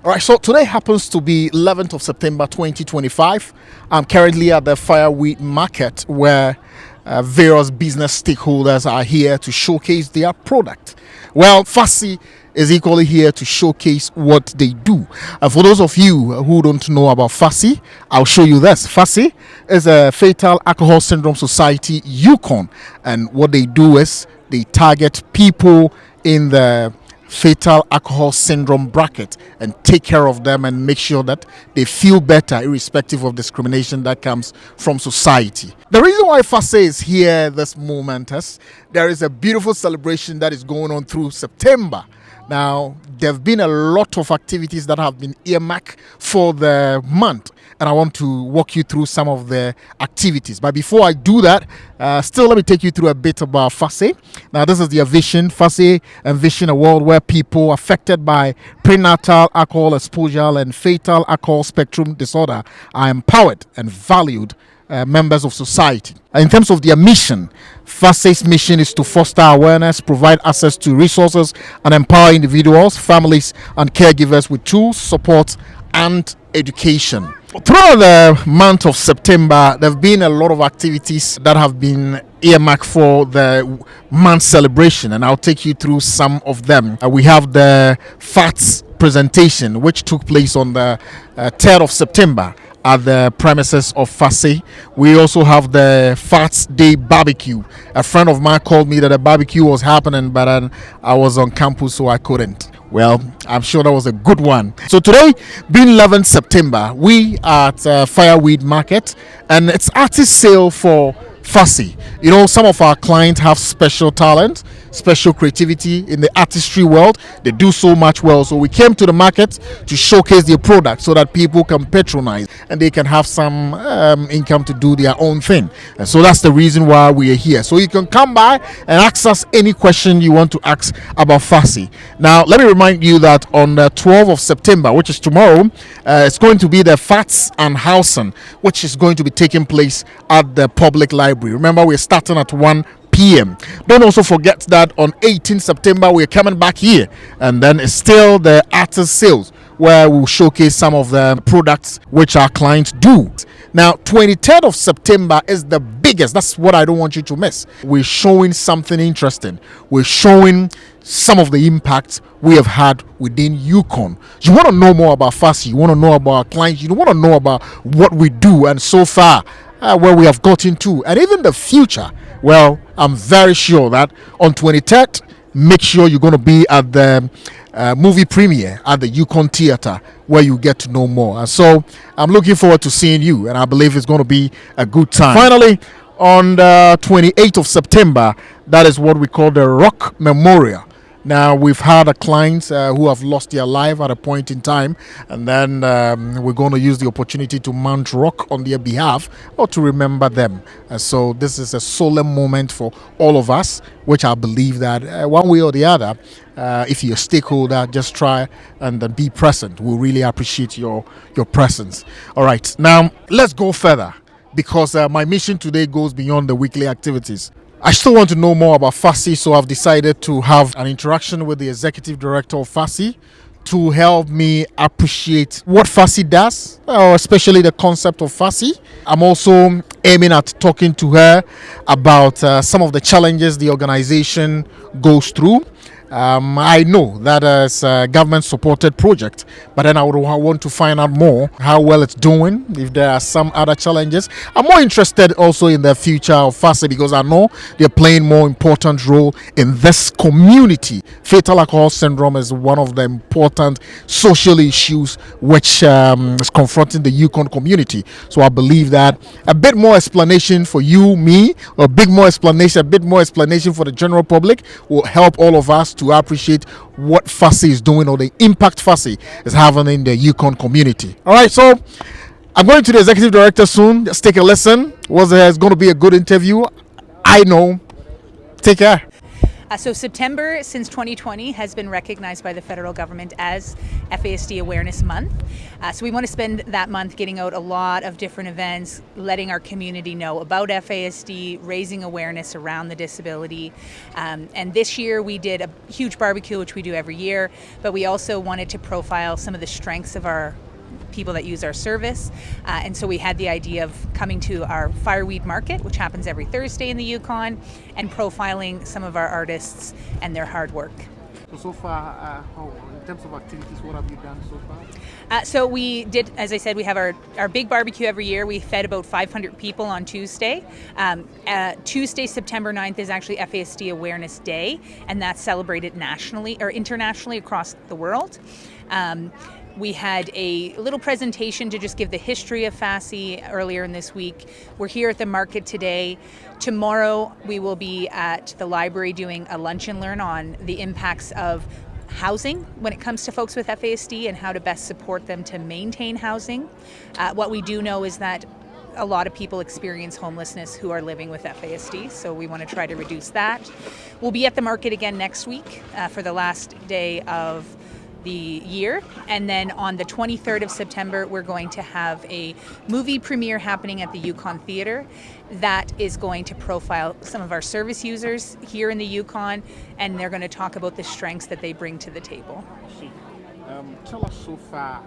All right, so today happens to be 11th of September 2025. I'm currently at the fireweed market where various business stakeholders are here to showcase their product. Well, Fassy is equally here to showcase what they do. For those of you who don't know about Fassy, I'll show you this. Fassy is a Fetal Alcohol Syndrome Society Yukon, and what they do is they target people in the fetal alcohol syndrome bracket and take care of them and make sure that they feel better irrespective of discrimination that comes from society. The reason why Fassy is here this moment is there is a beautiful celebration that is going on through September. Now, there have been a lot of activities that have been earmarked for the month, and I want to walk you through some of the activities. But before I do that, still let me take you through a bit about Fassy. Now, this is their vision. Fassy envision a world where people affected by prenatal alcohol exposure and fetal alcohol spectrum disorder are empowered and valued members of society. In terms of their mission, Fassy's mission is to foster awareness, provide access to resources, and empower individuals, families, and caregivers with tools, support, and education. Throughout the month of September, there have been a lot of activities that have been earmarked for the month celebration, and I'll take you through some of them. We have the FATS presentation, which took place on the 3rd of September at the premises of Fassy. We also have the Fats Day barbecue. A friend of mine called me that a barbecue was happening, but I was on campus, so I couldn't. Well, I'm sure that was a good one. So today, being 11th September, we are at Fireweed Market, and it's artist sale for Fassy. You know, some of our clients have special talent, special creativity in the artistry world. They do so much well. So we came to the market to showcase their product so that people can patronize and they can have some income to do their own thing. And so that's the reason why we are here. So you can come by and ask us any question you want to ask about Fassy. Now, let me remind you that on the 12th of September, which is tomorrow, it's going to be the Fats and Hausen, which is going to be taking place at the public library. Remember, we're starting at 1 p.m. Don't also forget that on 18th September we're coming back here, and then it's still the artist sales where we'll showcase some of the products which our clients do. Now, 23rd of September is the biggest. That's what I don't want you to miss. We're showing something interesting. We're showing some of the impact we have had within Yukon. You want to know more about Fassy, you want to know about our clients, you want to know about what we do, and so far where we have gotten to, and even the future. Well, I'm very sure that on 23rd, make sure you're going to be at the movie premiere at the Yukon Theatre where you get to know more. And so I'm looking forward to seeing you, and I believe it's going to be a good time. Finally, on the 28th of September, that is what we call the Rock Memorial. Now, we've had a clients who have lost their life at a point in time, and then we're going to use the opportunity to mount rock on their behalf or to remember them. So this is a solemn moment for all of us, which I believe that one way or the other, if you're a stakeholder, just try and be present. We'll really appreciate your presence. All right, now let's go further, because my mission today goes beyond the weekly activities. I still want to know more about Fassy, so I've decided to have an interaction with the executive director of Fassy to help me appreciate what Fassy does, especially the concept of Fassy. I'm also aiming at talking to her about some of the challenges the organization goes through. I know that it's a government-supported project, but then I would want to find out more how well it's doing, if there are some other challenges. I'm more interested also in the future of Fassy, because I know they're playing more important role in this community. Fetal alcohol syndrome is one of the important social issues which is confronting the Yukon community. So I believe that a bit more explanation for you, me, a bit more explanation for the general public will help all of us to appreciate what Fassy is doing or the impact Fassy is having in the Yukon community. All right, so I'm going to the executive director soon. Just take a listen. It's going to be a good interview. I know. Take care. So September since 2020 has been recognized by the federal government as FASD Awareness Month. So we want to spend that month getting out a lot of different events, letting our community know about FASD, raising awareness around the disability. And this year we did a huge barbecue, which we do every year, but we also wanted to profile some of the strengths of our people that use our service. And so we had the idea of coming to our fireweed market, which happens every Thursday in the Yukon, and profiling some of our artists and their hard work. So far, in terms of activities, what have you done so far? So we did, as I said, we have our big barbecue every year. We fed about 500 people on Tuesday. Tuesday, September 9th is actually FASD Awareness Day, and that's celebrated nationally or internationally across the world. We had a little presentation to just give the history of fassy earlier in this week. We're here at the market today. Tomorrow we will be at the library doing a lunch and learn on the impacts of housing when it comes to folks with FASD and how to best support them to maintain housing. What we do know is that a lot of people experience homelessness who are living with FASD, so we want to try to reduce that. We'll be at the market again next week for the last day of the year, and then on the 23rd of September we're going to have a movie premiere happening at the Yukon Theatre that is going to profile some of our service users here in the Yukon, and they're going to talk about the strengths that they bring to the table. Tell us so far,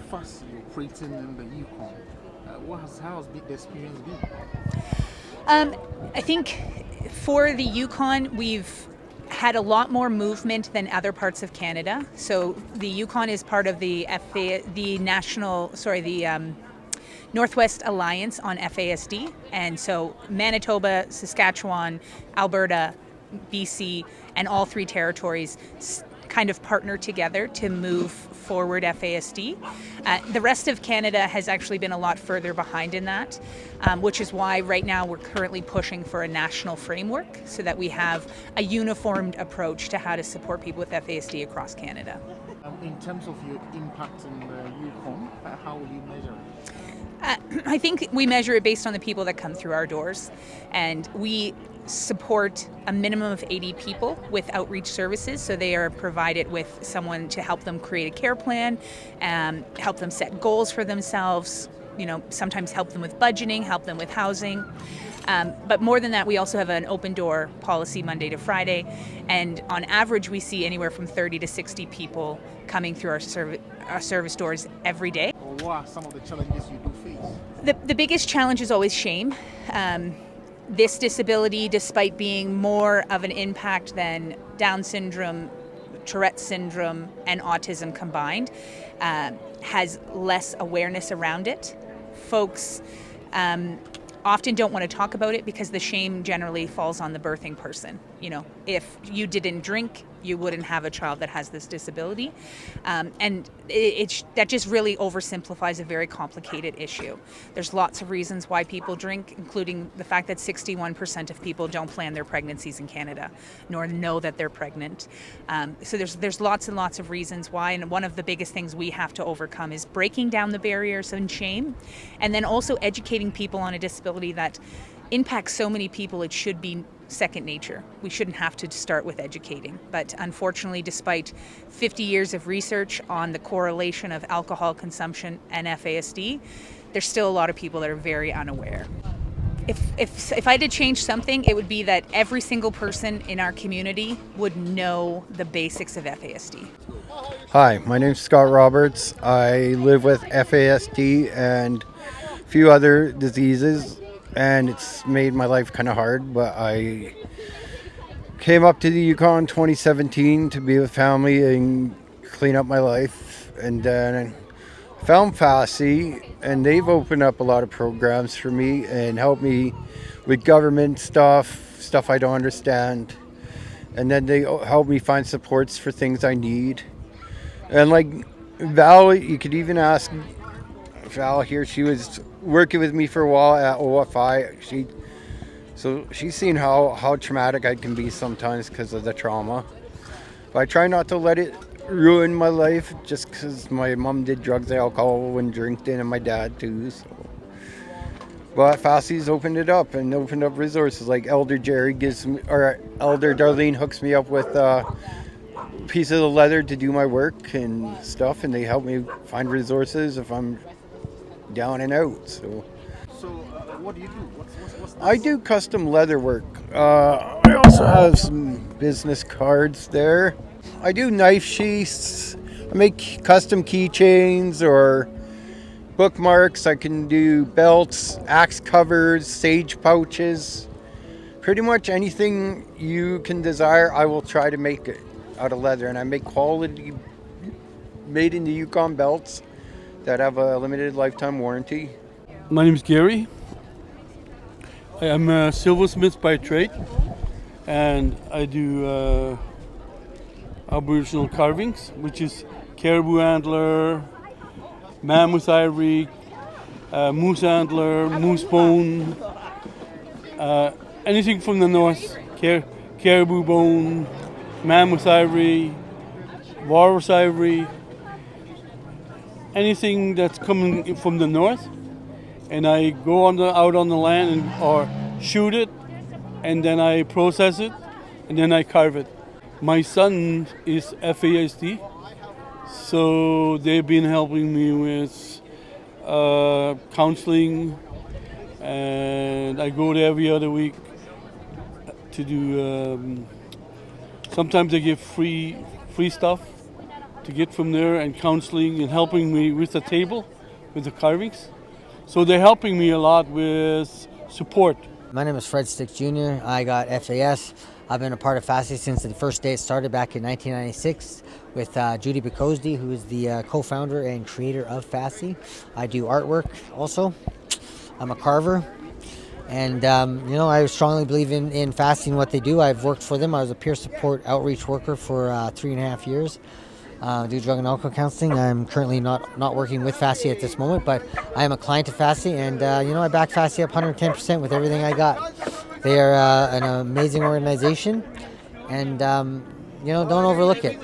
fassy operating in the Yukon. How has the experience been? I think for the Yukon we've had a lot more movement than other parts of Canada. So the Yukon is part of the Northwest Alliance on FASD, and so Manitoba, Saskatchewan, Alberta, BC, and all three territories kind of partner together to move forward FASD. The rest of Canada has actually been a lot further behind in that, which is why right now we're currently pushing for a national framework so that we have a uniformed approach to how to support people with FASD across Canada. In terms of your impact in the Yukon, how will you measure it? I think we measure it based on the people that come through our doors, and we support a minimum of 80 people with outreach services, so they are provided with someone to help them create a care plan, help them set goals for themselves, sometimes help them with budgeting, help them with housing. But more than that, we also have an open door policy Monday to Friday, and on average we see anywhere from 30 to 60 people coming through our service doors every day. What are some of the challenges you do face? The biggest challenge is always shame. This disability, despite being more of an impact than Down syndrome, Tourette syndrome, and autism combined, has less awareness around it. Folks often don't want to talk about it because the shame generally falls on the birthing person. If you didn't drink, you wouldn't have a child that has this disability. And that just really oversimplifies a very complicated issue. There's lots of reasons why people drink, including the fact that 61% of people don't plan their pregnancies in Canada, nor know that they're pregnant. So there's lots and lots of reasons why, and one of the biggest things we have to overcome is breaking down the barriers and shame, and then also educating people on a disability that impacts so many people. It should be second nature. We shouldn't have to start with educating. But unfortunately, despite 50 years of research on the correlation of alcohol consumption and FASD, there's still a lot of people that are very unaware. If I had to change something, it would be that every single person in our community would know the basics of FASD. Hi, my name's Scott Roberts. I live with FASD and a few other diseases, and it's made my life kind of hard, but I came up to the Yukon 2017 to be with family and clean up my life, and then I found fassy, and they've opened up a lot of programs for me and helped me with government stuff I don't understand, and then they help me find supports for things I need. And like Val, you could even ask Val here, she was working with me for a while at OFI. She's seen how traumatic I can be sometimes because of the trauma. But I try not to let it ruin my life just because my mom did drugs and alcohol and drinking, and my dad too. So But Fassy's opened it up and opened up resources like Elder Jerry gives me, or Elder Darlene hooks me up with pieces of leather to do my work and stuff, and they help me find resources if I'm down and out. So, what do you do? What's I do custom leather work. I also have some business cards there. I do knife sheaths. I make custom keychains or bookmarks. I can do belts, axe covers, sage pouches. Pretty much anything you can desire, I will try to make it out of leather. And I make quality, made in the Yukon belts that have a limited lifetime warranty. My name is Gary. I am a silversmith by trade, and I do Aboriginal carvings, which is caribou antler, mammoth ivory, moose antler, moose bone, anything from the north, caribou bone, mammoth ivory, walrus ivory, anything that's coming from the north. And I go out on the land or shoot it, and then I process it, and then I carve it. My son is FASD, so they've been helping me with counseling, and I go there every other week to do. Sometimes I give free stuff to get from there, and counseling and helping me with the table, with the carvings. So they're helping me a lot with support. My name is Fred Sticks Jr. I got FAS. I've been a part of Fassy since the first day it started back in 1996 with Judy Bukosdy, who is the co-founder and creator of Fassy. I do artwork also. I'm a carver. And, I strongly believe in Fassy and what they do. I've worked for them. I was a peer support outreach worker for 3.5 years. Do drug and alcohol counseling. I'm currently not working with Fassy at this moment, but I am a client of Fassy, and I back Fassy up 110% with everything I got. They are an amazing organization, and don't overlook it.